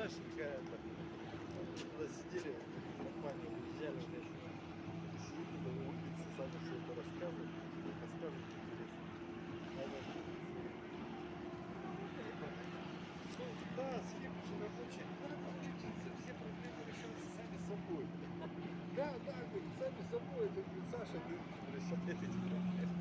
какая-то. Туда сидели, компания уезжали, у меня еще сидите на улице, сами все это рассказывают, рассказывают интересно. Ну, да, схема же рабочая, не надо включиться, все проблемы решаются сами собой. Да, да, говорит, сами собой, это говорит, Саша, говорит, решает эти проблемы.